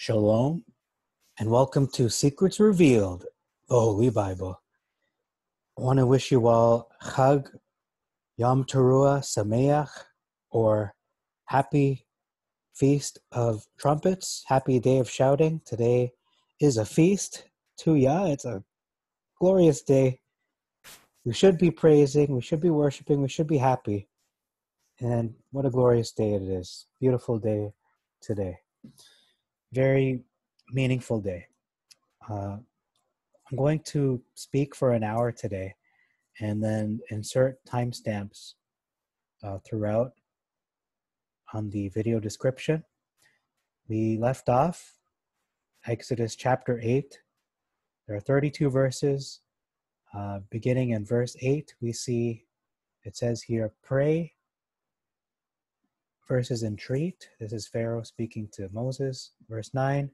Shalom, and welcome to Secrets Revealed, the Holy Bible. I want to wish you all Chag Yom Teruah Sameach, or Happy Feast of Trumpets, Happy Day of Shouting. Today is a feast to Yah. It's a glorious day. We should be praising, we should be worshiping, we should be happy. And what a glorious day it is. Beautiful day today. Very meaningful day. I'm going to speak for an hour today and then insert timestamps throughout on the video description. We left off Exodus chapter 8. There are 32 verses. Beginning in verse 8, we see it says here, pray versus entreat. This is Pharaoh speaking to Moses. Verse 9,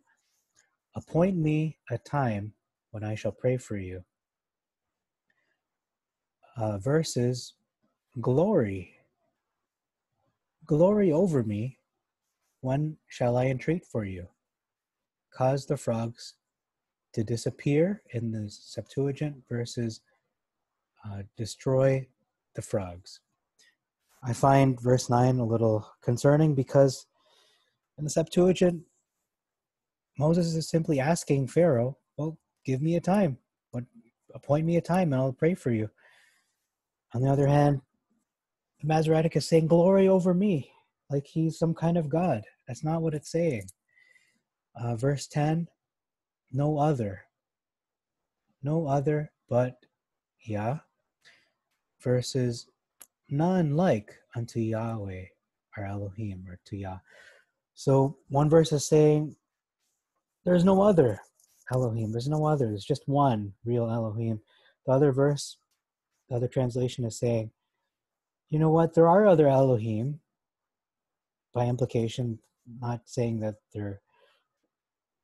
appoint me a time when I shall pray for you. Verses, glory over me, when shall I entreat for you? Cause the frogs to disappear in the Septuagint versus destroy the frogs. I find verse 9 a little concerning because in the Septuagint, Moses is simply asking Pharaoh, well, give me a time. Appoint me a time and I'll pray for you. On the other hand, the Masoretic is saying, glory over me, like he's some kind of God. That's not what it's saying. Verse 10, no other but Yah, versus none like unto Yahweh, our Elohim, or to Yah. So one verse is saying, there's no other Elohim, there's no other, there's just one real Elohim. The other verse, the other translation is saying, you know what, there are other Elohim, by implication, not saying there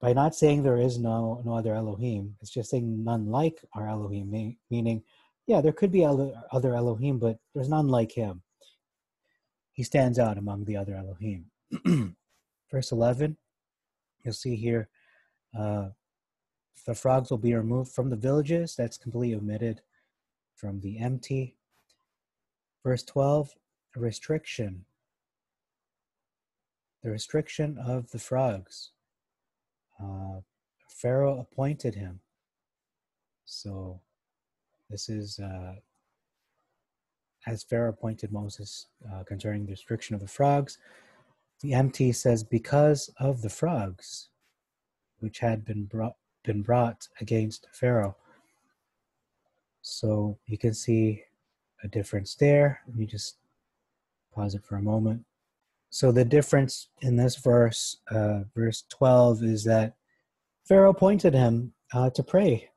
is no other Elohim, it's just saying none like our Elohim, meaning, yeah, there could be other Elohim, but there's none like him. He stands out among the other Elohim. Verse 11, you'll see here, the frogs will be removed from the villages. That's completely omitted from the empty. Verse 12, a restriction. The restriction of the frogs. Pharaoh appointed him. So this is as Pharaoh appointed Moses concerning the restriction of the frogs. The MT says, because of the frogs which had been brought against Pharaoh. So you can see a difference there. Let me just pause it for a moment. So the difference in this verse, verse 12, is that Pharaoh appointed him to pray.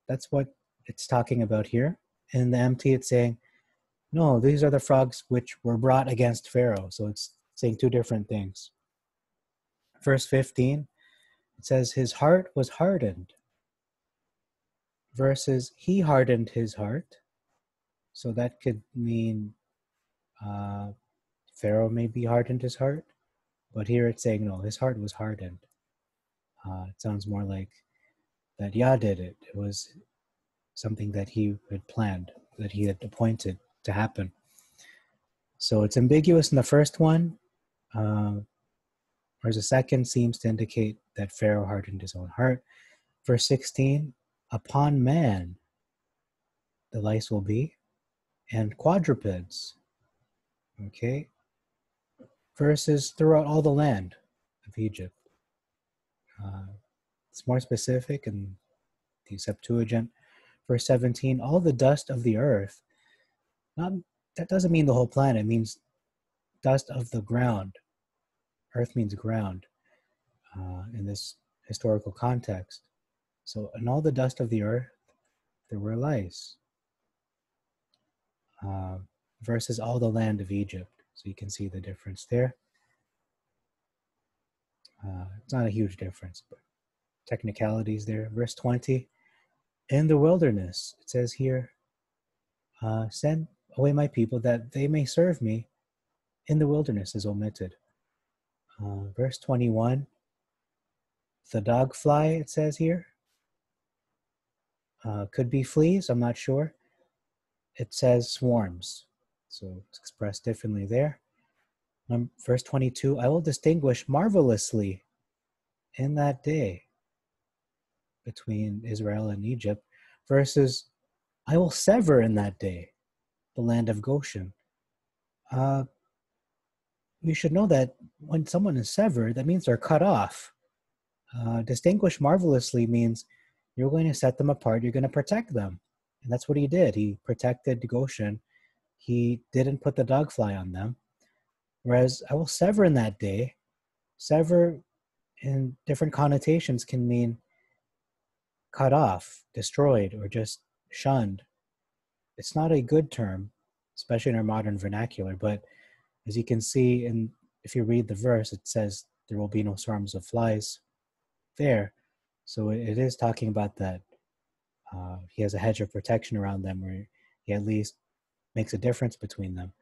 That's what it's talking about here. In the MT, it's saying, no, these are the frogs which were brought against Pharaoh. So it's saying two different things. Verse 15, it says, his heart was hardened, versus he hardened his heart. So that could mean Pharaoh maybe hardened his heart, but here it's saying, no, his heart was hardened. It sounds more like that Yah did it. It was something that he had planned, that he had appointed to happen. So it's ambiguous in the first one, whereas the second seems to indicate that Pharaoh hardened his own heart. Verse 16, upon man the lice will be, and quadrupeds. Okay. Verses throughout all the land of Egypt. It's more specific in the Septuagint. Verse 17, all the dust of the earth. That doesn't mean the whole planet. It means dust of the ground. Earth means ground in this historical context. So in all the dust of the earth, there were lice. Versus all the land of Egypt. So you can see the difference there. It's not a huge difference, but technicalities there. Verse 20, in the wilderness, it says here, send away my people that they may serve me. In the wilderness is omitted. Verse 21, the dog fly, it says here. Could be fleas, I'm not sure. It says swarms, so it's expressed differently there. Verse 22, I will distinguish marvelously in that day between Israel and Egypt, versus I will sever in that day the land of Goshen. We should know that when someone is severed, that means they're cut off. Distinguish marvelously means you're going to set them apart, you're going to protect them. And that's what he did. He protected Goshen. He didn't put the dog fly on them. Whereas I will sever in that day, sever in different connotations can mean cut off, destroyed, or just shunned. It's not a good term, especially in our modern vernacular, but as you can see, if you read the verse, it says there will be no swarms of flies there. So it is talking about that. He has a hedge of protection around them where he at least makes a difference between them.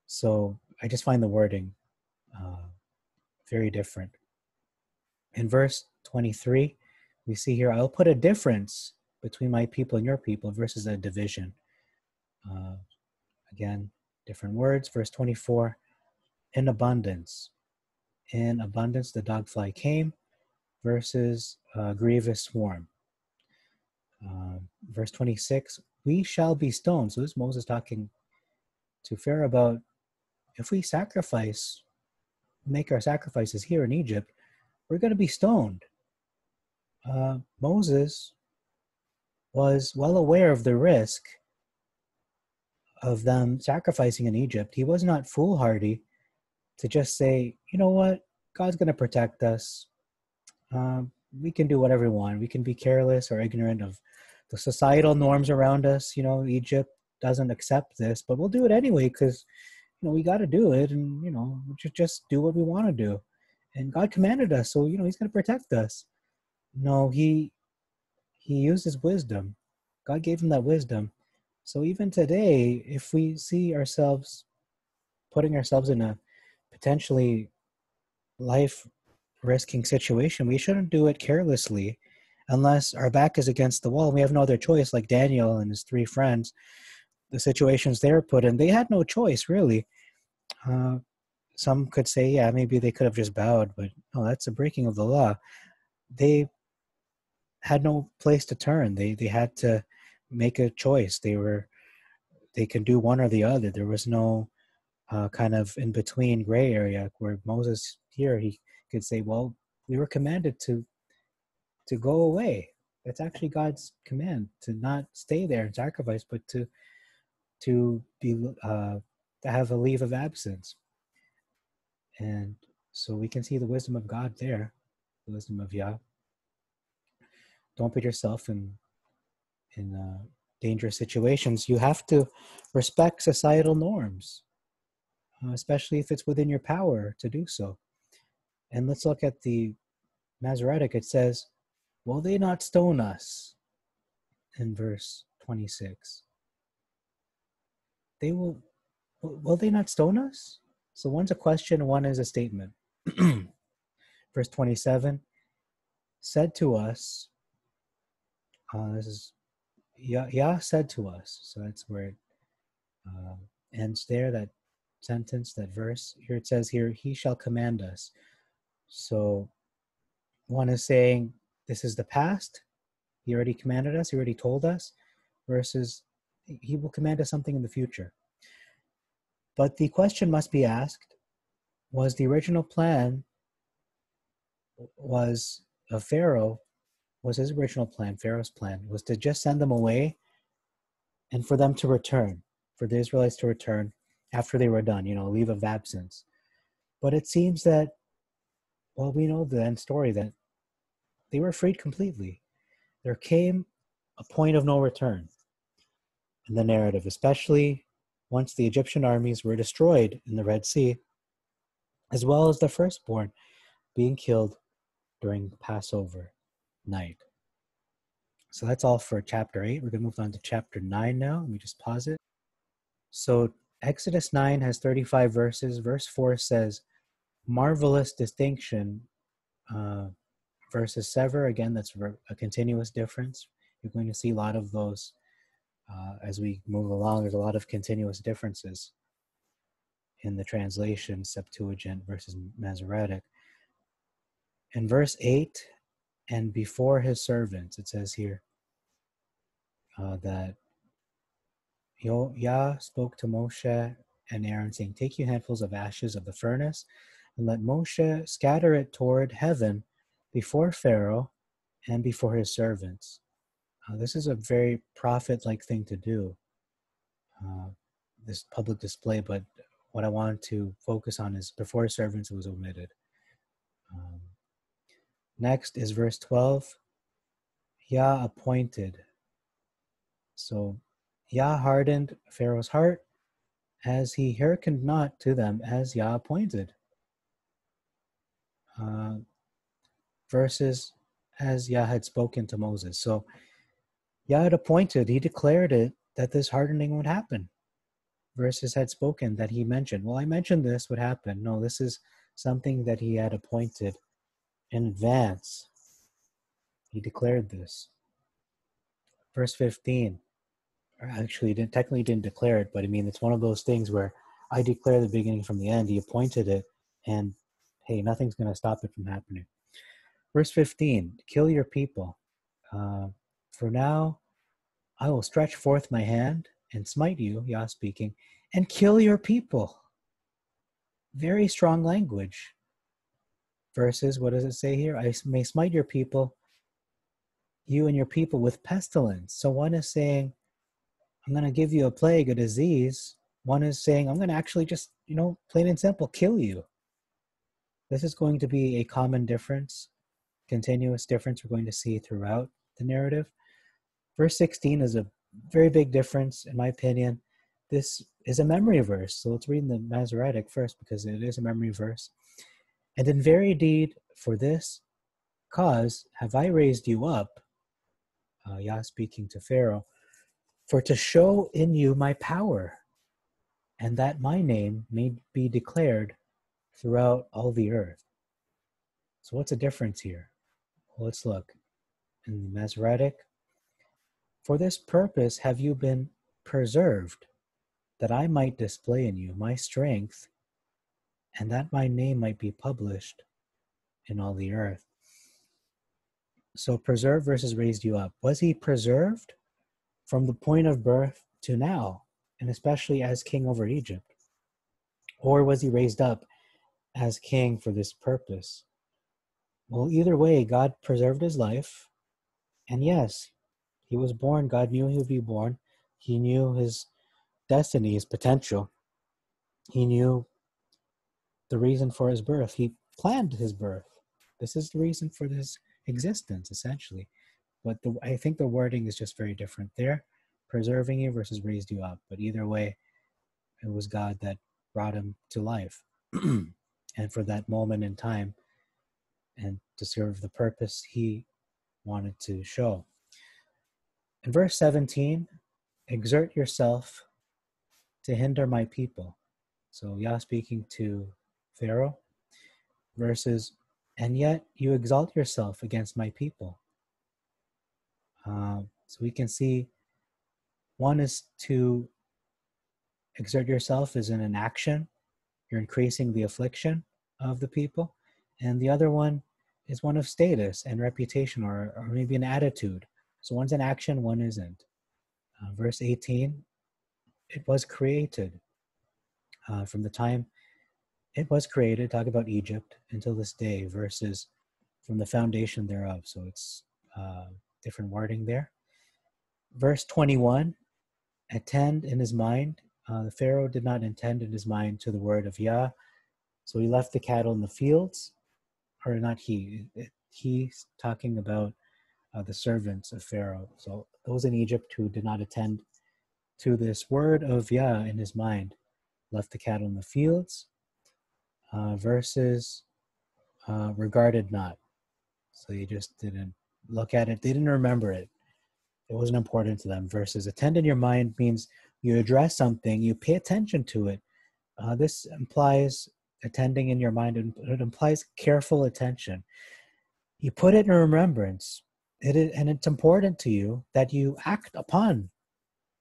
So I just find the wording very different. In verse 23, we see here, I'll put a difference between my people and your people versus a division. Again, different words. Verse 24, in abundance. In abundance, the dog fly came versus a grievous swarm. Verse 26, we shall be stoned. So this is Moses talking to Pharaoh about if we make our sacrifices here in Egypt, we're going to be stoned. Moses was well aware of the risk of them sacrificing in Egypt. He was not foolhardy to just say, you know what, God's going to protect us. We can do whatever we want. We can be careless or ignorant of the societal norms around us. Egypt doesn't accept this, but we'll do it anyway because, we got to do it, and, we should just do what we want to do. And God commanded us, so, he's going to protect us. No, he used his wisdom. God gave him that wisdom. So even today, if we see ourselves putting ourselves in a potentially life-risking situation, we shouldn't do it carelessly unless our back is against the wall and we have no other choice, like Daniel and his 3 friends. The situations they were put in, they had no choice, really. Some could say, yeah, maybe they could have just bowed, but no, that's a breaking of the law. They had no place to turn. They had to make a choice. They can do one or the other. There was no kind of in-between gray area where Moses here, he could say, well, we were commanded to go away. That's actually God's command, to not stay there and sacrifice, but to have a leave of absence. And so we can see the wisdom of God there, the wisdom of Yah. Don't put yourself in dangerous situations. You have to respect societal norms, especially if it's within your power to do so. And let's look at the Masoretic. It says, will they not stone us? In verse 26. Will they not stone us? So one's a question, one is a statement. Verse 27, said to us, this is, Yah said to us. So that's where it ends there, that sentence, that verse. Here it says here, he shall command us. So one is saying, this is the past. He already commanded us. He already told us. Versus, he will command us something in the future. But the question must be asked, was the original plan of Pharaoh, was his original plan, Pharaoh's plan, was to just send them away and for them to return, for the Israelites to return after they were done, leave of absence. But it seems that, well, we know the end story, that they were freed completely. There came a point of no return in the narrative, especially once the Egyptian armies were destroyed in the Red Sea, as well as the firstborn being killed during Passover night. So that's all for chapter 8. We're going to move on to chapter 9 now. Let me just pause it. So Exodus 9 has 35 verses. Verse 4 says, marvelous distinction versus sever, again, that's a continuous difference. You're going to see a lot of those as we move along. There's a lot of continuous differences in the translation, Septuagint versus Masoretic. In verse 8, and before his servants, it says here that Yah spoke to Moshe and Aaron, saying, take you handfuls of ashes of the furnace, and let Moshe scatter it toward heaven before Pharaoh and before his servants. This is a very prophet-like thing to do, this public display, but what I wanted to focus on is before his servants, it was omitted. Next is verse 12. Yah appointed. So Yah hardened Pharaoh's heart, as he hearkened not to them as Yah appointed. Verses as Yah had spoken to Moses. So Yah had appointed, he declared it, that this hardening would happen. Verses had spoken that he mentioned. Well, I mentioned this would happen. No, this is something that he had appointed in advance. He declared this. Verse 15. Actually, technically didn't declare it, but I mean, it's one of those things where I declare the beginning from the end. He appointed it, and hey, nothing's going to stop it from happening. Verse 15, kill your people. For now, I will stretch forth my hand and smite you, Yah speaking, and kill your people. Very strong language. Verses, what does it say here? I may smite your people, you and your people, with pestilence. So one is saying, I'm going to give you a plague, a disease. One is saying, I'm going to actually just, plain and simple, kill you. This is going to be a common difference, continuous difference we're going to see throughout the narrative. Verse 16 is a very big difference, in my opinion. This is a memory verse. So let's read in the Masoretic first, because it is a memory verse. And in very deed, for this cause have I raised you up, Yah speaking to Pharaoh, for to show in you my power, and that my name may be declared throughout all the earth. So what's the difference here? Well, let's look. In the Masoretic, for this purpose have you been preserved, that I might display in you my strength, and that my name might be published in all the earth. So preserved versus raised you up. Was he preserved from the point of birth to now, and especially as king over Egypt? Or was he raised up as king for this purpose? Well, either way, God preserved his life. And yes, he was born. God knew he would be born. He knew his destiny, his potential. He knew the reason for his birth. He planned his birth. This is the reason for his existence, essentially. But I think the wording is just very different there. Preserving you versus raised you up. But either way, it was God that brought him to life. And for that moment in time, and to serve the purpose he wanted to show. In verse 17, exert yourself to hinder my people. So Yah speaking to Pharaoh, verses, and yet you exalt yourself against my people. So we can see one is to exert yourself as in an action. You're increasing the affliction of the people. And the other one is one of status and reputation, or maybe an attitude. So one's an action, one isn't. Verse 18, it was created. From the time it was created, talk about Egypt, until this day, versus from the foundation thereof. So it's different wording there. Verse 21, attend in his mind. The Pharaoh did not intend in his mind to the word of Yah, so he left the cattle in the fields, or not he. He's talking about the servants of Pharaoh. So those in Egypt who did not attend to this word of Yah in his mind left the cattle in the fields. Verses regarded not. So they just didn't look at it. They didn't remember it. It wasn't important to them. Verses attend in your mind means you address something, you pay attention to it. This implies attending in your mind. It implies careful attention. You put it in remembrance. And it's important to you that you act upon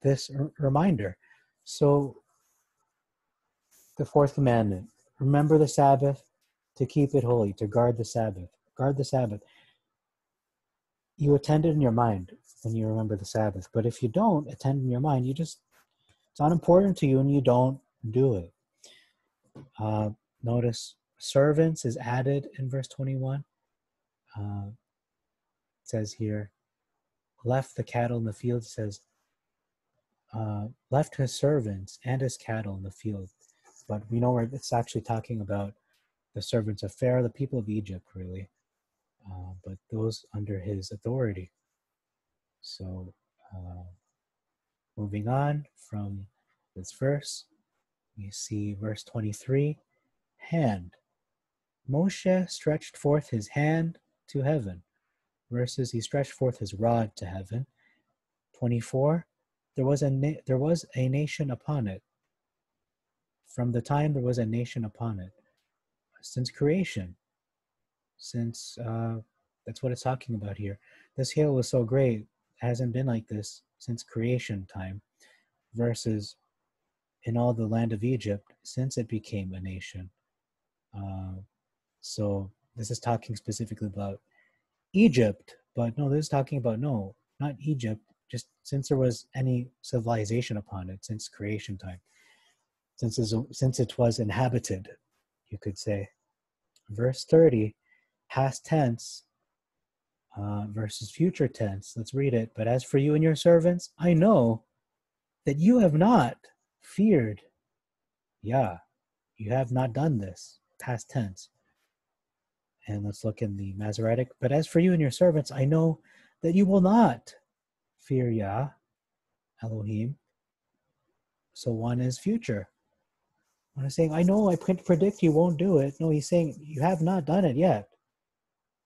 this reminder. So the fourth commandment, remember the Sabbath to keep it holy, to guard the Sabbath. Guard the Sabbath. You attend it in your mind when you remember the Sabbath. But if you don't attend in your mind, it's not important to you and you don't do it. Notice servants is added in verse 21. It says here, left the cattle in the field. It says, left his servants and his cattle in the field. But we know where it's actually talking about the servants of Pharaoh, the people of Egypt, really. But those under his authority. So, moving on from this verse, we see verse 23, hand. Moshe stretched forth his hand to heaven, versus he stretched forth his rod to heaven. 24, there was a nation upon it. From the time there was a nation upon it, since creation, since that's what it's talking about here. This hill was so great, it hasn't been like this since creation time, versus in all the land of Egypt since it became a nation. So this is talking specifically about Egypt, but no, this is talking about, no, not Egypt, just since there was any civilization upon it, since creation time, since it was inhabited, you could say. Verse 30, past tense versus future tense. Let's read it. But as for you and your servants, I know that you have not feared. Yeah, you have not done this. Past tense. And let's look in the Masoretic. But as for you and your servants, I know that you will not fear Yah, Elohim. So one is future. One is saying, I know I predict you won't do it. No, he's saying you have not done it yet.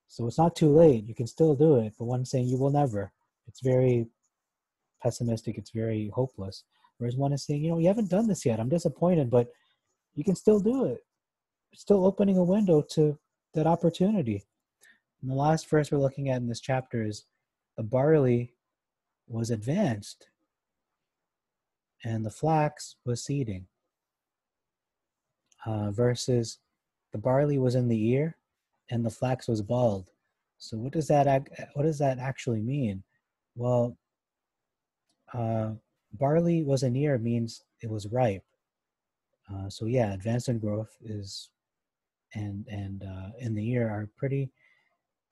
So it's not too late. You can still do it. But one saying you will never. It's very pessimistic. It's very hopeless. Whereas one is saying, you haven't done this yet. I'm disappointed, but you can still do it. It's still opening a window to that opportunity. And the last verse we're looking at in this chapter is the barley was advanced and the flax was seeding. Versus the barley was in the ear and the flax was bald. So what does that actually mean? Well, barley was an ear means it was ripe. So yeah, advanced in growth is and in the ear are pretty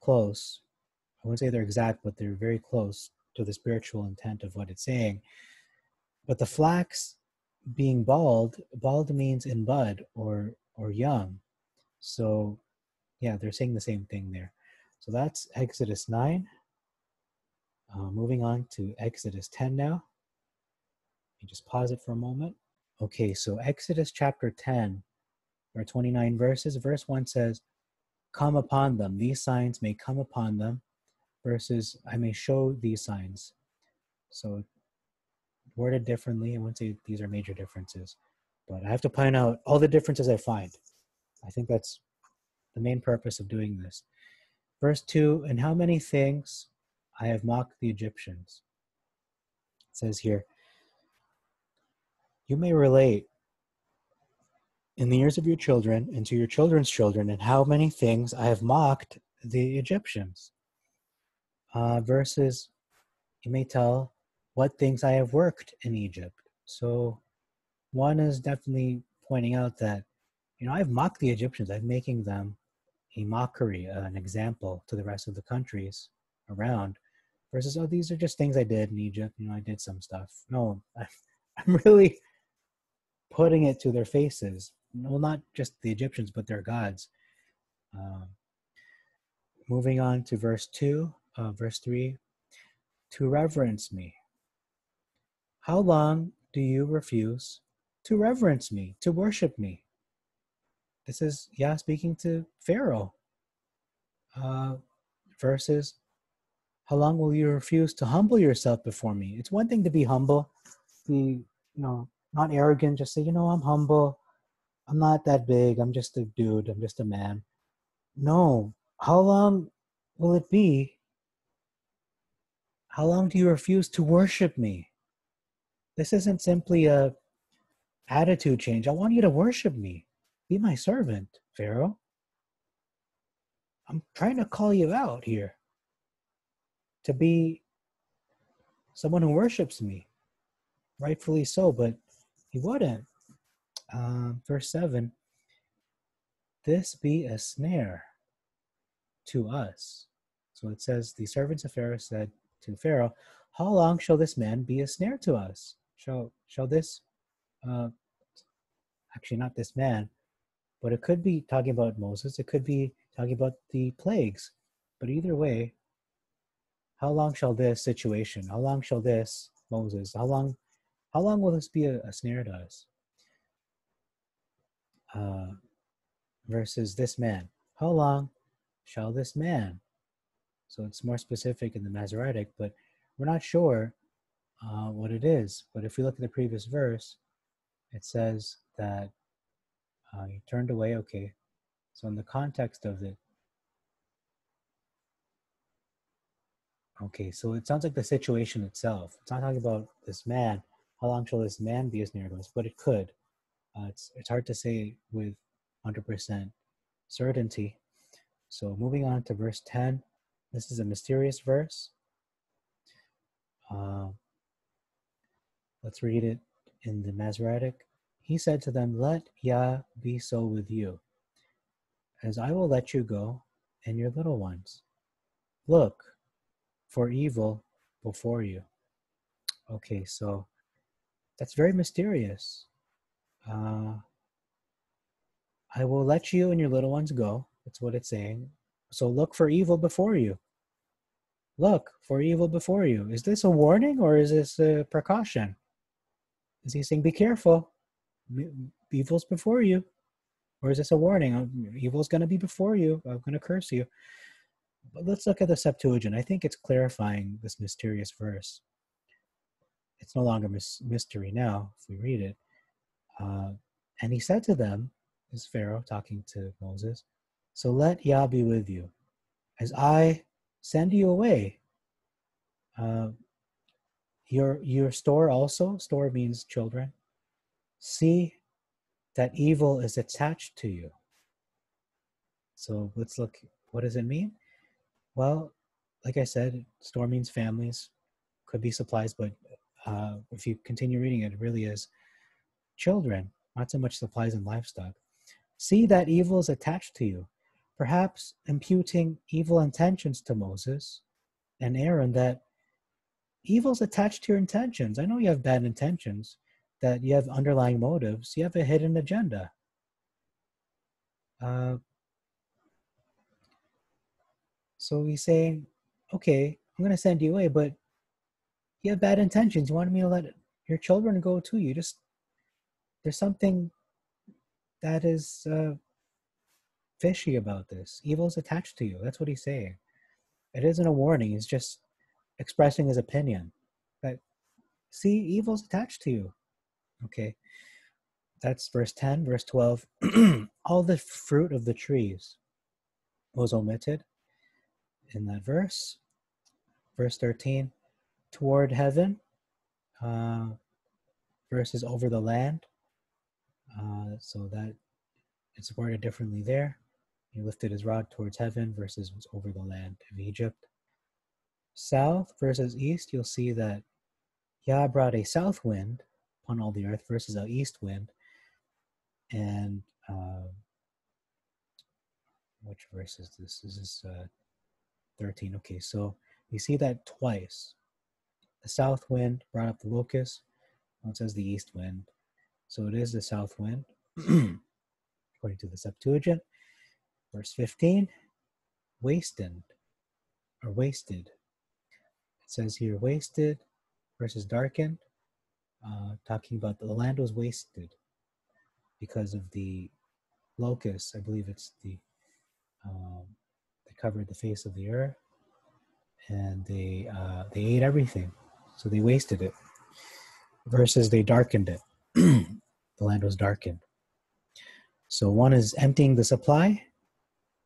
close. I wouldn't say they're exact, but they're very close to the spiritual intent of what it's saying. But the flax being bald means in bud or young. So yeah, they're saying the same thing there. So that's Exodus 9. Moving on to Exodus 10 now. Let me just pause it for a moment. Okay, so Exodus chapter 10, there are 29 verses. Verse 1 says, come upon them. These signs may come upon them. Versus, I may show these signs. So worded differently. I wouldn't say these are major differences. But I have to point out all the differences I find. I think that's the main purpose of doing this. Verse 2, and how many things I have mocked the Egyptians. It says here, you may relate in the ears of your children and to your children's children, and how many things I have mocked the Egyptians. Verses, you may tell what things I have worked in Egypt. So one is definitely pointing out that, I've mocked the Egyptians. I'm making them a mockery, an example to the rest of the countries around. Versus, oh, these are just things I did in Egypt. I did some stuff. No, I'm really putting it to their faces. Well, not just the Egyptians, but their gods. Moving on to verse 3, to reverence me. How long do you refuse to reverence me, to worship me? This is Yah speaking to Pharaoh. Verses, how long will you refuse to humble yourself before me? It's one thing to be humble, be, not arrogant, just say, I'm humble. I'm not that big. I'm just a dude. I'm just a man. No. How long will it be? How long do you refuse to worship me? This isn't simply a attitude change. I want you to worship me. Be my servant, Pharaoh. I'm trying to call you out here to be someone who worships me. Rightfully so, but he wouldn't. Verse 7, this be a snare to us. So it says, the servants of Pharaoh said to Pharaoh, how long shall this man be a snare to us? Shall this, actually not this man, but it could be talking about Moses. It could be talking about the plagues. But either way, how long shall this situation, how long shall this, Moses, how long will this be a snare to us? Versus this man. How long shall this man? So it's more specific in the Masoretic, but we're not sure what it is. But if we look at the previous verse, it says that he turned away. Okay, so in the context of it, okay, so it sounds like the situation itself. It's not talking about this man. How long shall this man be a snare to us? But it could. It's hard to say with 100% certainty. So moving on to verse 10. This is a mysterious verse. Let's read it in the Masoretic. He said to them, let Yah be so with you, as I will let you go and your little ones. Look for evil before you. Okay, so that's very mysterious. I will let you and your little ones go. That's what it's saying. So look for evil before you. Look for evil before you. Is this a warning or is this a precaution? Is he saying, be careful, evil's before you? Or is this a warning? Evil's going to be before you. I'm going to curse you. But let's look at the Septuagint. I think it's clarifying this mysterious verse. It's no longer mystery now, if we read it. And he said to them, this is Pharaoh talking to Moses, so let Yah be with you, as I send you away. Your store also, store means children, see that evil is attached to you. So let's look, what does it mean? Well, like I said, store means families, could be supplies, but if you continue reading it, it really is children, not so much supplies and livestock. See that evil is attached to you, perhaps imputing evil intentions to Moses and Aaron, that evil's attached to your intentions. I know you have bad intentions, that you have underlying motives, you have a hidden agenda. So he's saying, okay, I'm going to send you away, but you have bad intentions. You want me to let your children go too. There's something that is fishy about this. Evil is attached to you. That's what he's saying. It isn't a warning. He's just expressing his opinion. That, see, evil's attached to you. Okay. That's verse 10. Verse 12. All the fruit of the trees was omitted in that verse. Verse 13. Toward heaven. Verses over the land. So that it's worded differently there. He lifted his rod towards heaven versus over the land of Egypt. South versus east, you'll see that Yah brought a south wind upon all the earth versus an east wind. And which verse is this? This is 13. Okay, so you see that twice. The south wind brought up the locust. Well, it says the east wind. So it is the south wind, according to the Septuagint. Verse 15, wasted. It says here, wasted versus darkened, talking about the land was wasted because of the locusts. I believe it's they covered the face of the earth, and they ate everything, so they wasted it. Versus they darkened it. The land was darkened. So one is emptying the supply,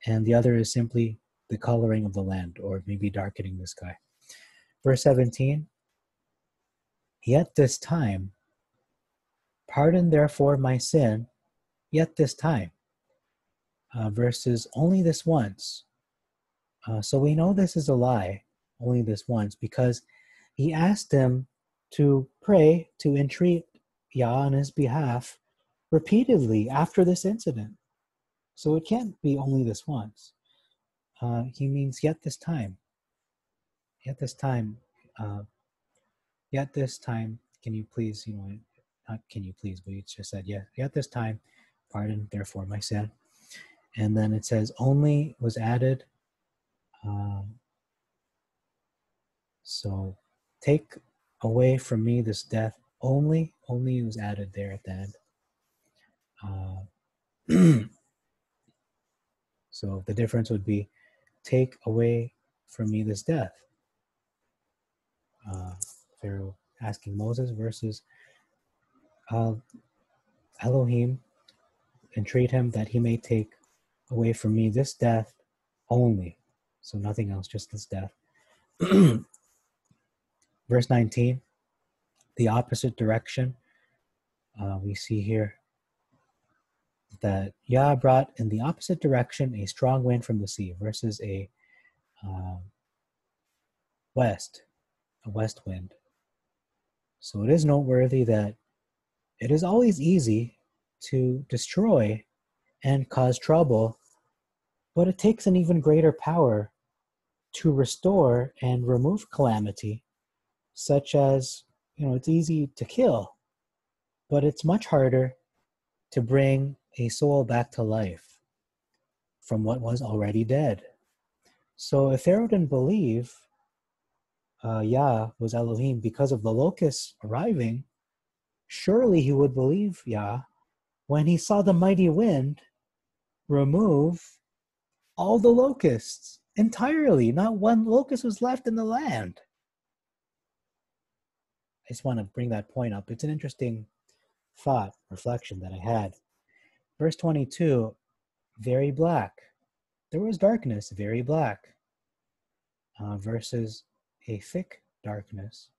and the other is simply the coloring of the land, or maybe darkening the sky. Verse 17, yet this time, pardon therefore my sin, yet this time. Versus only this once. So we know this is a lie, only this once, because he asked him to pray, to entreat Yah on his behalf repeatedly after this incident. So it can't be only this once. He means yet this time. Yet this time. Yet this time, can you please, not can you please, but he just said, yet this time, pardon therefore my sin. And then it says, only was added. So take away from me this death. Only was added there at the end. So the difference would be, take away from me this death. Pharaoh asking Moses versus Elohim, entreat him that he may take away from me this death only. So nothing else, just this death. Verse 19, the opposite direction. We see here that Yah brought in the opposite direction a strong wind from the sea versus a west wind. So it is noteworthy that it is always easy to destroy and cause trouble, but it takes an even greater power to restore and remove calamity, such as, it's easy to kill, but it's much harder to bring a soul back to life from what was already dead. So if Pharaoh didn't believe Yah was Elohim because of the locusts arriving, surely he would believe Yah when he saw the mighty wind remove all the locusts entirely. Not one locust was left in the land. I just want to bring that point up. It's an interesting thought, reflection that I had. Verse 22, very black. There was darkness, very black, versus a thick darkness.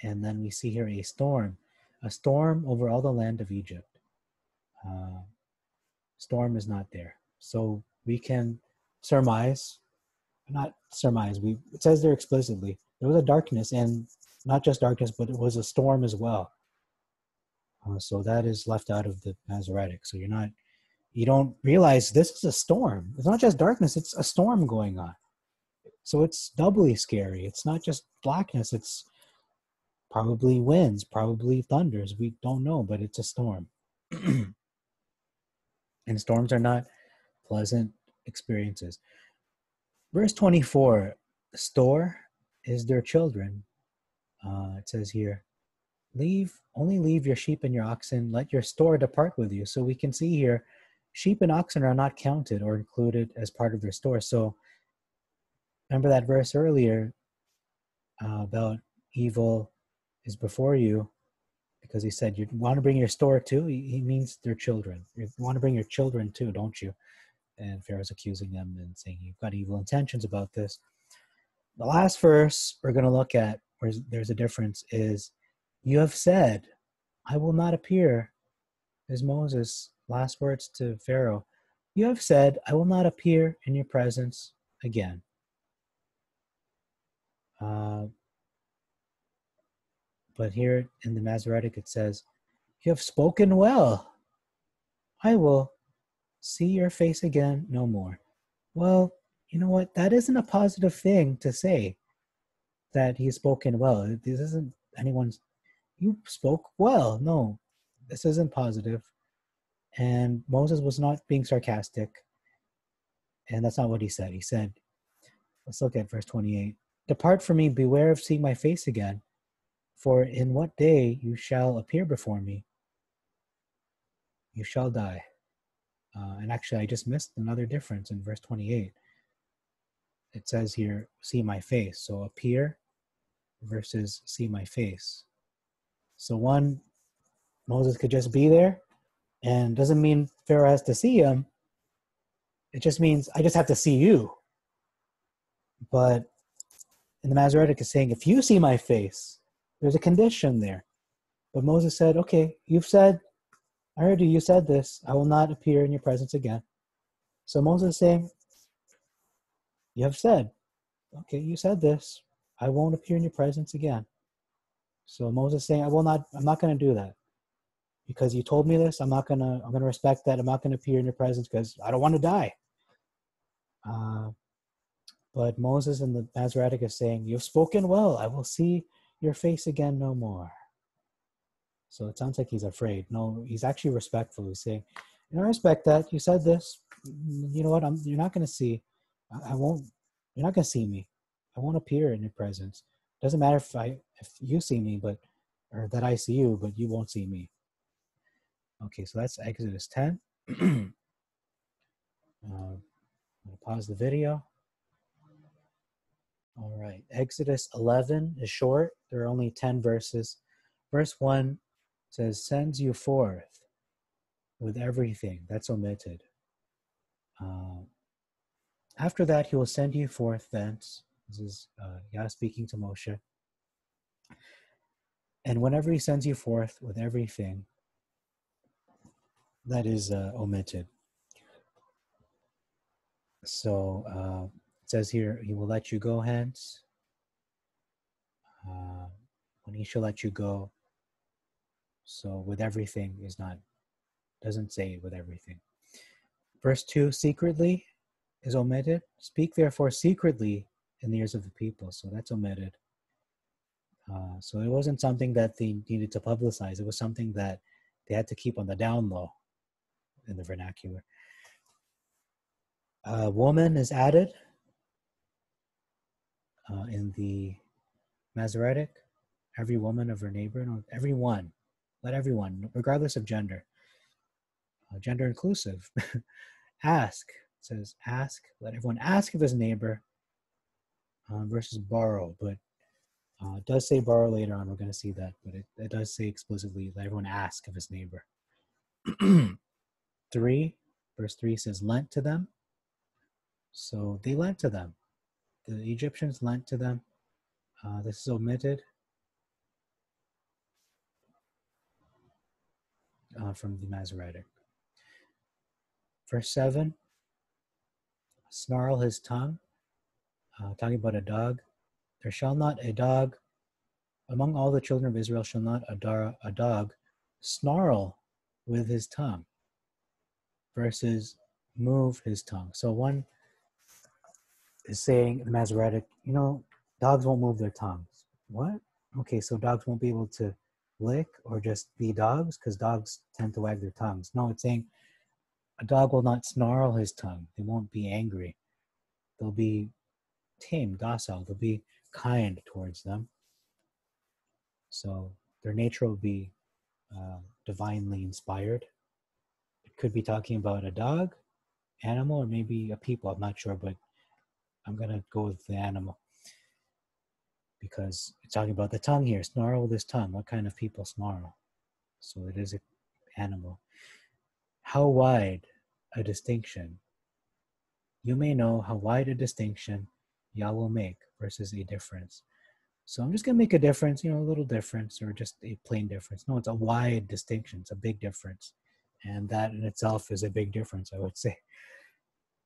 And then we see here a storm over all the land of Egypt. Storm is not there. So we can surmise, not surmise, it says there explicitly, there was a darkness, and not just darkness, but it was a storm as well. So that is left out of the Masoretic. So you don't realize this is a storm. It's not just darkness, it's a storm going on. So it's doubly scary. It's not just blackness, it's probably winds, probably thunders. We don't know, but it's a storm. And storms are not pleasant experiences. Verse 24, store is their children. It says here, only leave your sheep and your oxen, let your store depart with you. So we can see here, sheep and oxen are not counted or included as part of their store. So remember that verse earlier about evil is before you, because he said, you want to bring your store too? He means their children. You want to bring your children too, don't you? And Pharaoh's accusing them and saying, you've got evil intentions about this. The last verse we're going to look at, where there's a difference, is, you have said, I will not appear, is Moses' last words to Pharaoh. You have said, I will not appear in your presence again. But here in the Masoretic it says, you have spoken well. I will see your face again no more. Well, you know what? That isn't a positive thing to say, that he's spoken well. This isn't anyone's, you spoke well. No, this isn't positive. And Moses was not being sarcastic. And that's not what he said. He said, let's look at verse 28. Depart from me, beware of seeing my face again. For in what day you shall appear before me, you shall die. And actually, I just missed another difference in verse 28. It says here, see my face. So appear versus see my face. So one, Moses could just be there, and doesn't mean Pharaoh has to see him. it just means I just have to see you. But in the Masoretic is saying, if you see my face, there's a condition there. But Moses said, okay, you've said, I heard you said this, I will not appear in your presence again. So Moses is saying, you have said, okay, you said this, I won't appear in your presence again. So Moses is saying, I'm not going to do that. Because you told me this, I'm going to respect that. I'm not going to appear in your presence because I don't want to die. But Moses in the Masoretic is saying, you've spoken well, I will see your face again no more. So it sounds like he's afraid. No, he's actually respectful. He's saying, I respect that. You said this. You know what? You're not going to see. You're not going to see me. I won't appear in your presence. Doesn't matter if you see me, or that I see you, but you won't see me. Okay, so that's Exodus 10. I'm going to pause the video. All right, Exodus 11 is short. There are only 10 verses. Verse 1 says, sends you forth with everything. That's omitted. After that, he will send you forth thence. This is Yah speaking to Moshe. And whenever he sends you forth with everything, that is omitted. So it says here, he will let you go hence. When he shall let you go. So with everything doesn't say with everything. Verse 2, secretly is omitted. Speak therefore secretly in the ears of the people. So that's omitted. So it wasn't something that they needed to publicize. It was something that they had to keep on the down low in the vernacular. Woman is added in the Masoretic. Every woman of her neighbor. No, everyone. Let everyone, regardless of gender. Gender inclusive. Ask. It says ask. Let everyone ask of his neighbor versus borrow. But it does say borrow later on. We're going to see that. But it does say explicitly, let everyone ask of his neighbor. 3, verse 3 says lent to them. So they lent to them. The Egyptians lent to them. This is omitted from the Masoretic. Verse 7, snarl his tongue. Talking about a dog. There shall not a dog, among all the children of Israel shall not a dog snarl with his tongue versus move his tongue. So one is saying in the Masoretic, dogs won't move their tongues. What? Okay, so dogs won't be able to lick or just be dogs because dogs tend to wag their tongues. No, it's saying a dog will not snarl his tongue. They won't be angry. They'll be tame, docile. They'll be kind towards them. So their nature will be divinely inspired. It could be talking about a dog, animal, or maybe a people. I'm not sure, but I'm going to go with the animal because it's talking about the tongue here. Snarl with his tongue. What kind of people snarl? So it is an animal. How wide a distinction? You may know how wide a distinction Yah will make versus a difference. So I'm just going to make a difference, a little difference or just a plain difference. No, it's a wide distinction. It's a big difference. And that in itself is a big difference, I would say.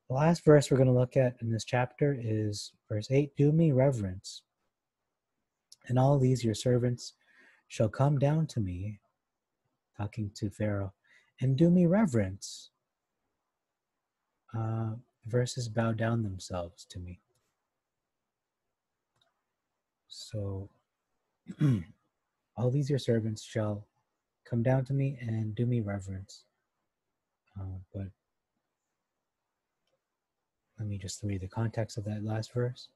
The last verse we're going to look at in this chapter is verse 8. Do me reverence, and all these your servants shall come down to me, talking to Pharaoh, and do me reverence. Verses bow down themselves to me. So all these your servants shall come down to me and do me reverence. But let me just read the context of that last verse.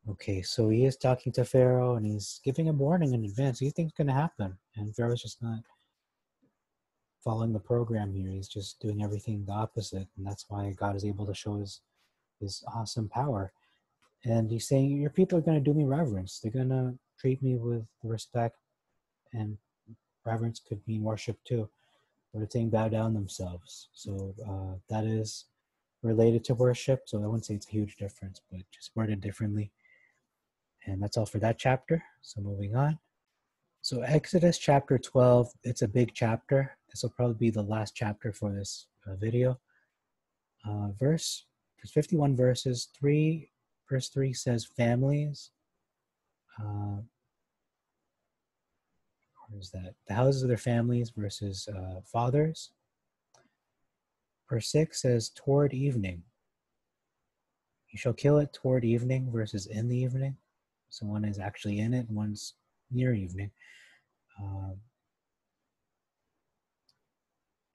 Okay, so he is talking to Pharaoh and he's giving him warning in advance. He thinks it's going to happen. And Pharaoh's just not following the program here. He's just doing everything the opposite. And that's why God is able to show his awesome power. And he's saying, your people are going to do me reverence. They're going to treat me with respect. And reverence could mean worship too. But it's saying bow down themselves. So that is related to worship, so I wouldn't say it's a huge difference, but just worded differently. And that's all for that chapter. So moving on. So Exodus chapter 12, it's a big chapter. This will probably be the last chapter for this video. There's 51 verses. Verse 3 says families. Where is that? The houses of their families versus fathers. Verse 6 says toward evening. You shall kill it toward evening versus in the evening. So one is actually in it, and one's near evening.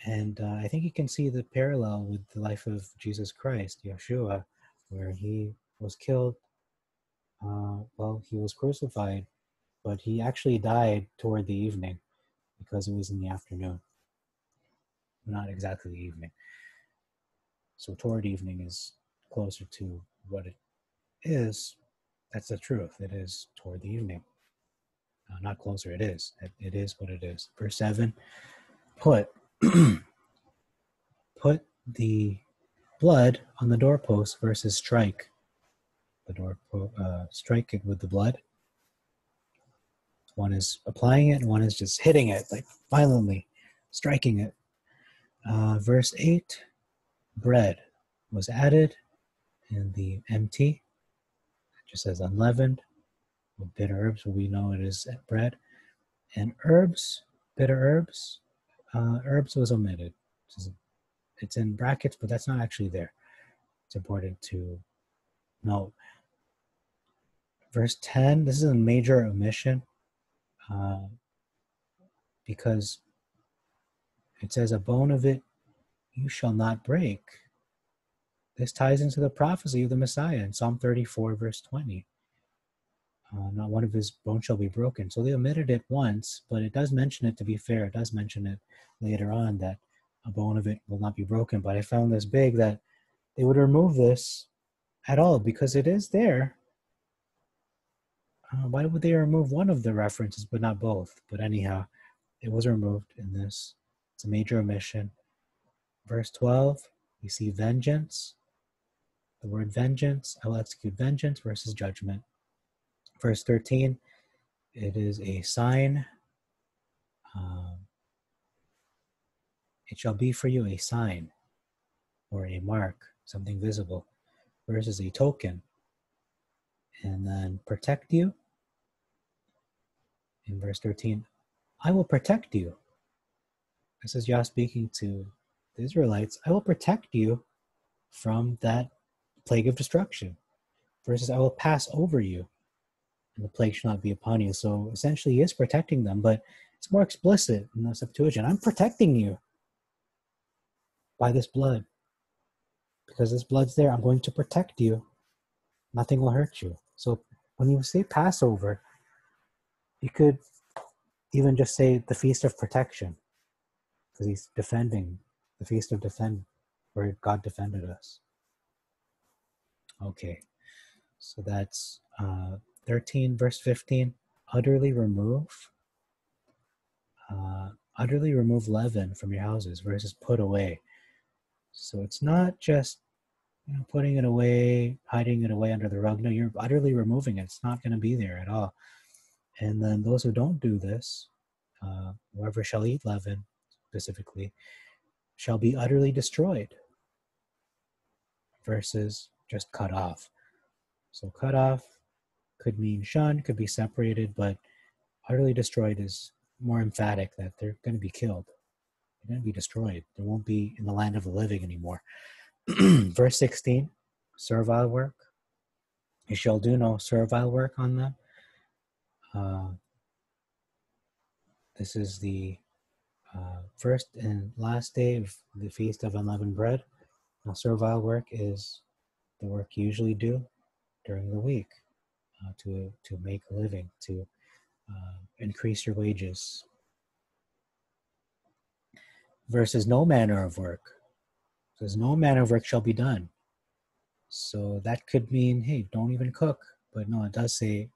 And I think you can see the parallel with the life of Jesus Christ, Yeshua, where he was killed. He was crucified, but he actually died toward the evening because it was in the afternoon. Not exactly the evening. So toward evening is closer to what it is. That's the truth. It is toward the evening. Not closer, it is. It is what it is. Verse 7, put the blood on the doorpost versus strike. The doorpost, strike it with the blood. One is applying it, and one is just hitting it, like violently, striking it. Verse 8, bread was added in the MT. It just says unleavened. With bitter herbs, we know it is bread. And herbs, bitter herbs, herbs was omitted. It's in brackets, but that's not actually there. It's important to note. Verse 10, this is a major omission because it says, a bone of it you shall not break. This ties into the prophecy of the Messiah in Psalm 34, verse 20. Not one of his bones shall be broken. So they omitted it once, but it does mention it, to be fair. It does mention it later on that a bone of it will not be broken. But I found this big that they would remove this at all because it is there. Why would they remove one of the references but not both? But anyhow, it was removed in this. It's a major omission. Verse 12, we see vengeance. The word vengeance, I will execute vengeance versus judgment. Verse 13, it is a sign. It shall be for you a sign or a mark, something visible, versus a token. And then protect you. In verse 13, I will protect you. This is Yah speaking to the Israelites. I will protect you from that plague of destruction. Versus I will pass over you, and the plague shall not be upon you. So essentially he is protecting them, but it's more explicit in the Septuagint. I'm protecting you by this blood. Because this blood's there, I'm going to protect you. Nothing will hurt you. So when you say Passover, you could even just say the Feast of Protection, because he's defending the Feast of Defend, where God defended us. Okay, so that's 13, verse 15. Utterly remove leaven from your houses versus put away. So it's not just putting it away, hiding it away under the rug. No, you're utterly removing it. It's not going to be there at all. And then those who don't do this, whoever shall eat leaven, specifically, shall be utterly destroyed versus just cut off. So cut off could mean shunned, could be separated, but utterly destroyed is more emphatic that they're going to be killed. They're going to be destroyed. They won't be in the land of the living anymore. Verse 16, servile work. You shall do no servile work on them. This is the first and last day of the Feast of Unleavened Bread. Now, servile work is the work you usually do during the week to make a living, to increase your wages. Versus no manner of work. It says no manner of work shall be done. So that could mean, hey, don't even cook. But no, it does say,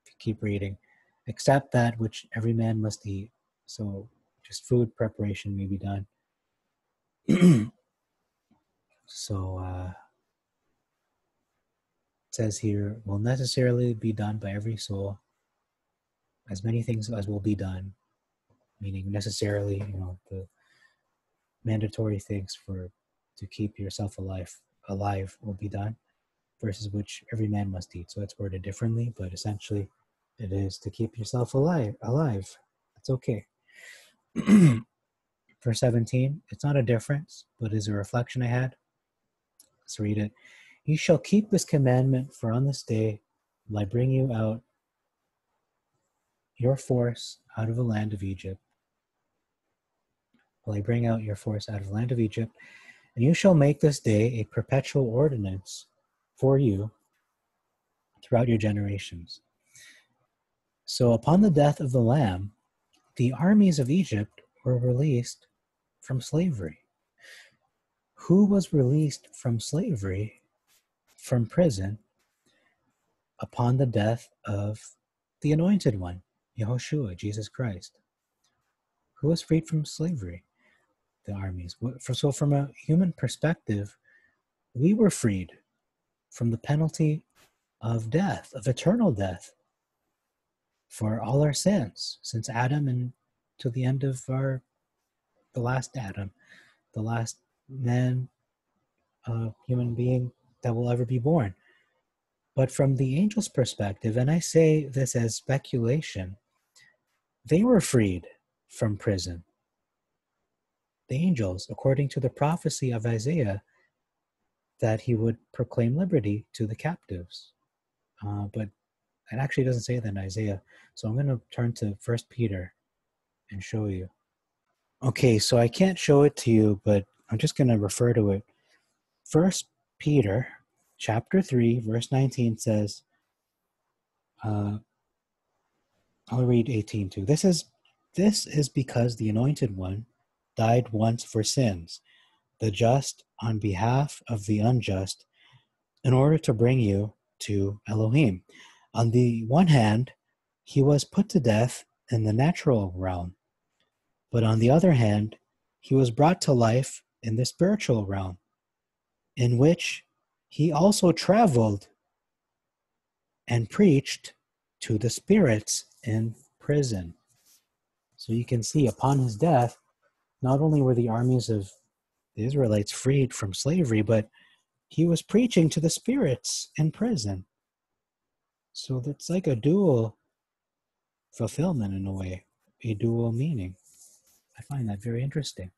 if you keep reading, except that which every man must eat. So just food preparation may be done. So it says here, will necessarily be done by every soul, as many things as will be done, meaning necessarily, the mandatory things to keep yourself alive will be done, versus which every man must eat. So it's worded differently, but essentially it is to keep yourself alive. It's okay. Verse 17, it's not a difference, but is a reflection I had. Let's read it. You shall keep this commandment, for on this day will I bring you out your force out of the land of Egypt. Will I bring out your force out of the land of Egypt, and you shall make this day a perpetual ordinance for you throughout your generations. So upon the death of the Lamb, the armies of Egypt were released from slavery. Who was released from slavery, from prison, upon the death of the Anointed One, Yehoshua, Jesus Christ? Who was freed from slavery? The armies. So from a human perspective, we were freed from the penalty of death, of eternal death, for all our sins, since Adam and to the end of the last Adam, the last man, human being that will ever be born. But from the angels' perspective, and I say this as speculation, they were freed from prison. The angels, according to the prophecy of Isaiah, that he would proclaim liberty to the captives. But it actually doesn't say that in Isaiah. So I'm going to turn to 1 Peter and show you. Okay, so I can't show it to you, but I'm just going to refer to it. 1 Peter chapter 3, verse 19 says, I'll read 18 too. This is because the Anointed One died once for sins, the just on behalf of the unjust, in order to bring you to Elohim. On the one hand, he was put to death in the natural realm, but on the other hand, he was brought to life in the spiritual realm, in which he also traveled and preached to the spirits in prison. So you can see, upon his death, not only were the armies of the Israelites freed from slavery, but he was preaching to the spirits in prison. So that's like a dual fulfillment in a way, a dual meaning. I find that very interesting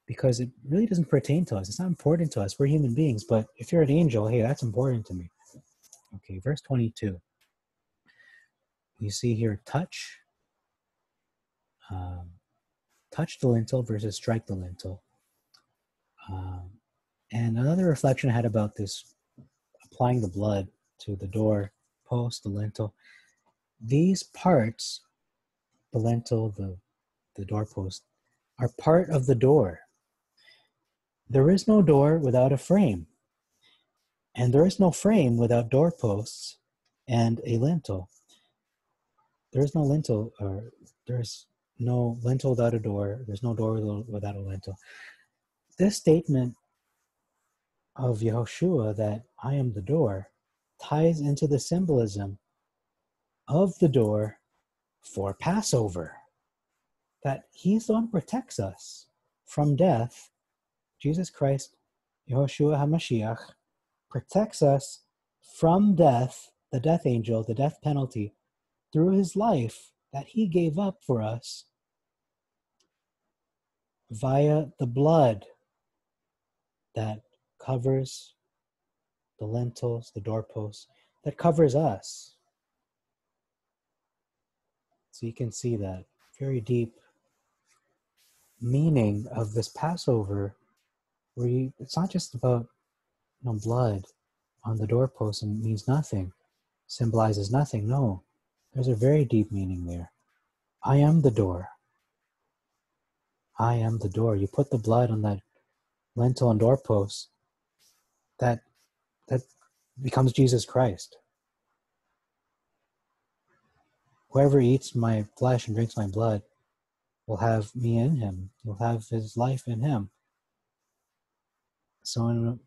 because it really doesn't pertain to us. It's not important to us. We're human beings, but if you're an angel, hey, that's important to me. Okay, verse 22. You see here, touch the lintel versus strike the lintel. And another reflection I had about this, applying the blood to the door post, the lintel. These parts, the lintel, the doorpost, are part of the door. There is no door without a frame, and there is no frame without doorposts and a lintel. There is no lintel, or there's no lintel without a door. There's no door without a lintel. This statement of Yehoshua, that I am the door, ties into the symbolism of the door for Passover, that he's the one who protects us from death. Jesus Christ, Yehoshua HaMashiach, protects us from death, the death angel, the death penalty, through his life that he gave up for us via the blood that covers the lintels, the doorposts, that covers us. So you can see that very deep meaning of this Passover, where it's not just about blood on the doorpost and means nothing, symbolizes nothing. No, there's a very deep meaning there. I am the door. I am the door. You put the blood on that lintel and doorpost, that becomes Jesus Christ. Whoever eats my flesh and drinks my blood will have me in him. Will have his life in him. So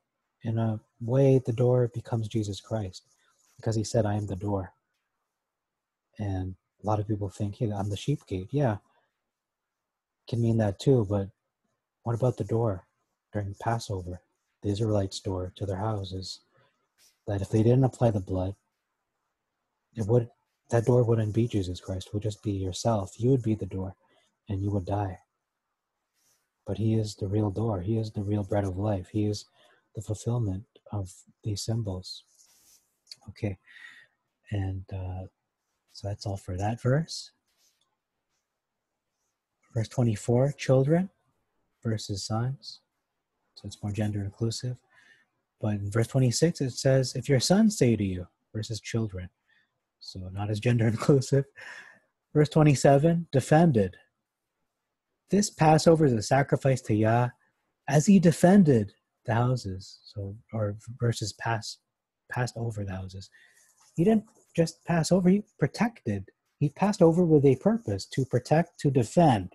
in a way, the door becomes Jesus Christ, because he said, I am the door. And a lot of people think, hey, I'm the sheep gate. Yeah, can mean that too, but what about the door during Passover? The Israelites' door to their houses, that if they didn't apply the blood, that door wouldn't be Jesus Christ. It would just be yourself. You would be the door, and you would die. But he is the real door. He is the real bread of life. He is the fulfillment of these symbols. Okay, and so that's all for that verse. Verse 24, children versus sons. So it's more gender inclusive. But in verse 26, it says, if your sons say to you, versus children. So not as gender inclusive. Verse 27, defended. This Passover is a sacrifice to Yah as he defended the houses. So, or versus passed over the houses. He didn't just pass over, he protected. He passed over with a purpose, to protect, to defend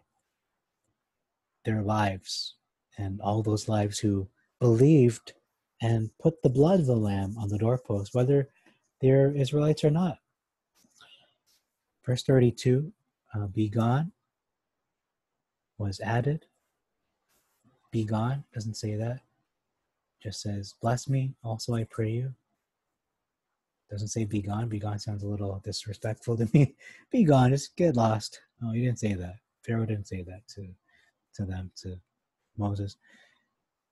their lives, and all those lives who believed and put the blood of the lamb on the doorpost, whether they're Israelites or not. Verse 32, be gone was added. Be gone doesn't say that. Just says, bless me, also I pray you. Doesn't say be gone. Be gone sounds a little disrespectful to me. Be gone, just get lost. No, he didn't say that. Pharaoh didn't say that to Moses.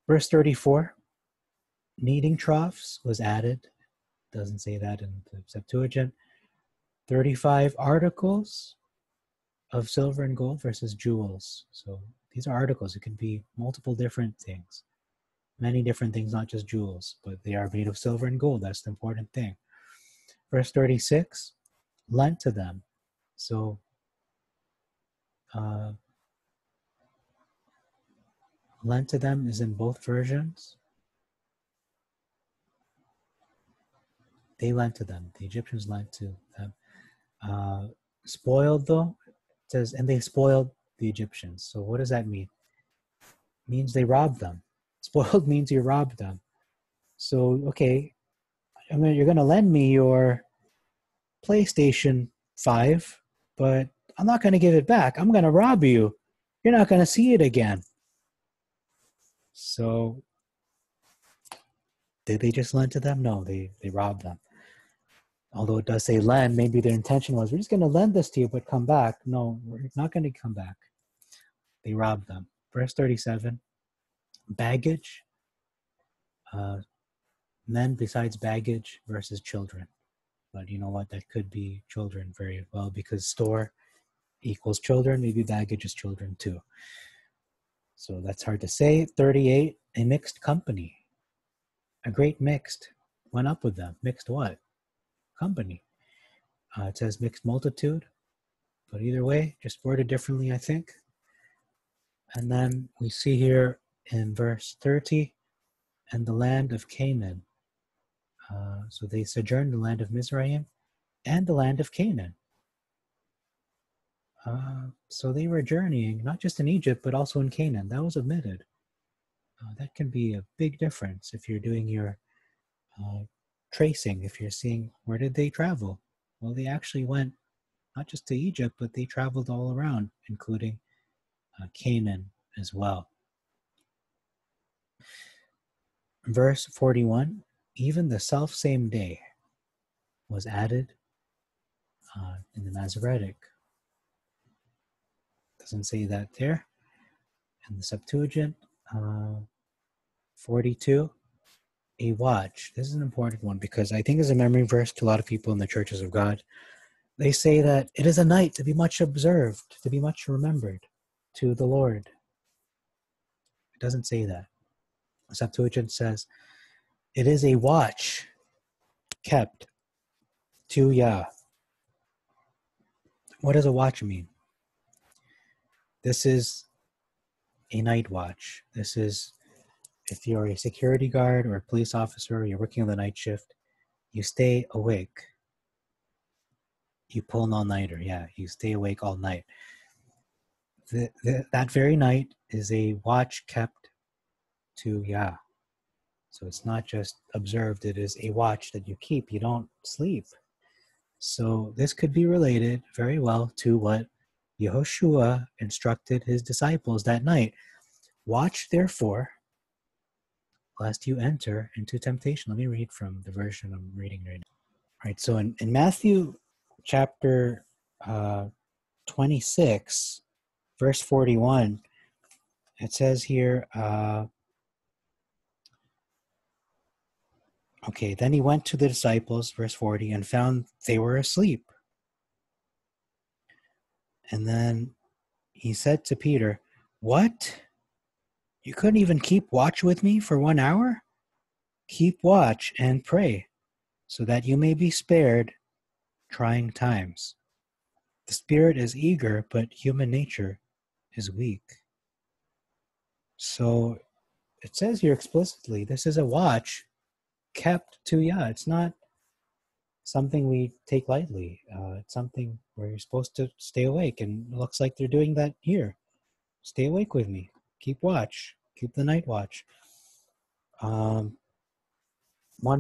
Verse 34, kneading troughs was added. Doesn't say that in the Septuagint. 35 articles of silver and gold versus jewels. So these are articles. It can be multiple different things. Many different things, not just jewels, but they are made of silver and gold. That's the important thing. Verse 36, lent to them. So lent to them is in both versions. They lent to them. The Egyptians lent to them. Spoiled though, it says, and they spoiled the Egyptians. So what does that mean? It means they robbed them. Spoiled means you robbed them. So, okay, you're going to lend me your PlayStation 5, but I'm not going to give it back. I'm going to rob you. You're not going to see it again. So, did they just lend to them? No, they robbed them. Although it does say lend, maybe their intention was, we're just going to lend this to you, but come back. No, we're not going to come back. They robbed them. Verse 37, baggage. Men besides baggage versus children. But you know what? That could be children very well, because store equals children. Maybe baggage is children too. So that's hard to say. 38, a mixed company. A great mixed went up with them. Mixed what? Company. It says mixed multitude, but either way, just worded differently, I think. And then we see here in verse 30, and the land of Canaan. So they sojourned in the land of Mizraim and the land of Canaan. So they were journeying, not just in Egypt, but also in Canaan. That was omitted. That can be a big difference if you're doing your tracing, if you're seeing where did they travel. Well, they actually went not just to Egypt, but they traveled all around, including Canaan as well. Verse 41, even the self-same day was added in the Masoretic. Doesn't say that there. And the Septuagint, 42, a watch. This is an important one because I think it's a memory verse to a lot of people in the churches of God. They say that it is a night to be much observed, to be much remembered to the Lord. It doesn't say that. The Septuagint says, it is a watch kept to Yah. What does a watch mean? This is a night watch. This is, if you're a security guard or a police officer, you're working on the night shift, you stay awake. You pull an all-nighter. Yeah, you stay awake all night. That very night is a watch kept to Yah. So it's not just observed, it is a watch that you keep. You don't sleep. So this could be related very well to what Yehoshua instructed his disciples that night. Watch therefore, lest you enter into temptation. Let me read from the version I'm reading right now. All right, so in Matthew chapter 26, verse 41, it says here, okay, then he went to the disciples, verse 40, and found they were asleep. And then he said to Peter, "What? You couldn't even keep watch with me for 1 hour? Keep watch and pray, so that you may be spared trying times. The spirit is eager, but human nature is weak." So it says here explicitly, this is a watch kept to Yah. It's not something we take lightly. It's something where you're supposed to stay awake, and it looks like they're doing that here. Stay awake with me. Keep watch. Keep the night watch. One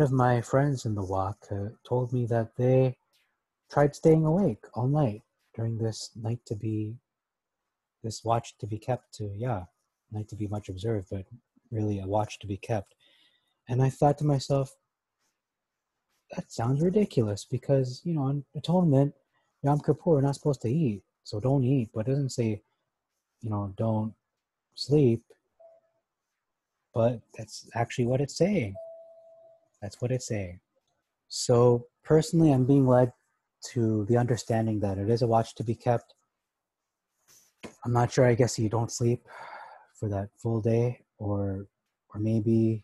of my friends in the walk told me that they tried staying awake all night during this watch to be kept to Yah. Night to be much observed, but really a watch to be kept. And I thought to myself, that sounds ridiculous because, on atonement, Yom Kippur, we're not supposed to eat, so don't eat. But it doesn't say, don't sleep. But that's actually what it's saying. That's what it's saying. So personally, I'm being led to the understanding that it is a watch to be kept. I'm not sure, I guess you don't sleep for that full day, or maybe,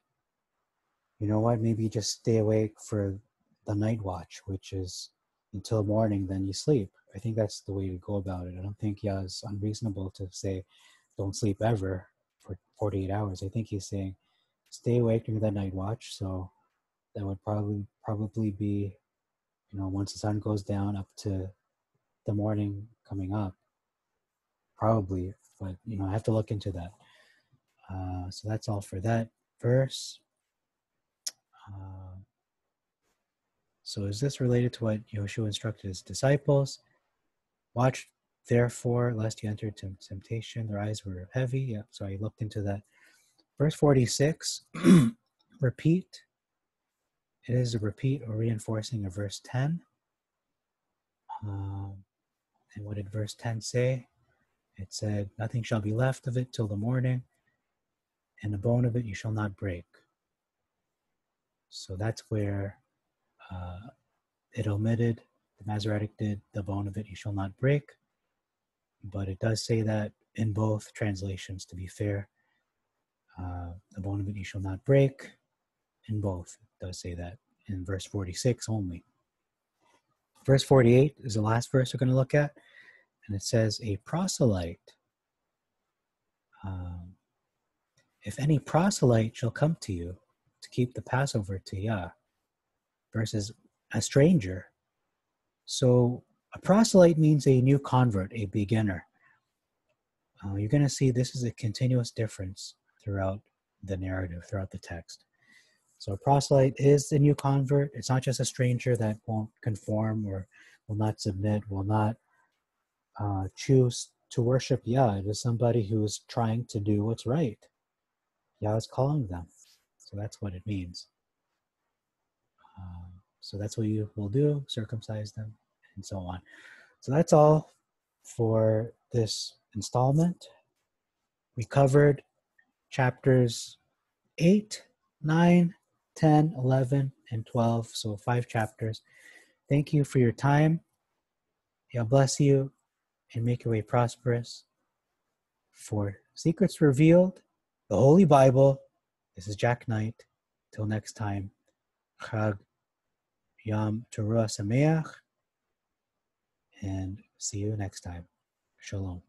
maybe you just stay awake for the night watch, which is until morning, then you sleep. I think that's the way to go about it. I don't think Yah is unreasonable to say don't sleep ever for 48 hours. I think he's saying stay awake during that night watch. So that would probably be, once the sun goes down up to the morning coming up. Probably, but I have to look into that. So that's all for that verse. So is this related to what Yehoshua instructed his disciples? Watch therefore, lest you enter into temptation. Their eyes were heavy. Yeah, so I looked into that. Verse 46, repeat. It is a repeat or reinforcing of verse 10. And what did verse 10 say? It said, nothing shall be left of it till the morning, and the bone of it you shall not break. So that's where it omitted, the Masoretic did, the bone of it you shall not break. But it does say that in both translations, to be fair. The bone of it you shall not break. In both, it does say that. In verse 46 only. Verse 48 is the last verse we're going to look at. And it says, a proselyte. If any proselyte shall come to you to keep the Passover to Yah, versus a stranger. So a proselyte means a new convert, a beginner. You're going to see this is a continuous difference throughout the narrative, throughout the text. So a proselyte is a new convert. It's not just a stranger that won't conform or will not submit, will not choose to worship Yah. It is somebody who is trying to do what's right. Yah is calling them. So that's what it means. So that's what you will do, circumcise them, and so on. So that's all for this installment. We covered chapters 8, 9, 10, 11, and 12. So 5 chapters. Thank you for your time. Yah bless you and make your way prosperous. For Secrets Revealed, the Holy Bible, this is Jack Knight. Till next time, Chag Yom Teruah Sameach, and see you next time. Shalom.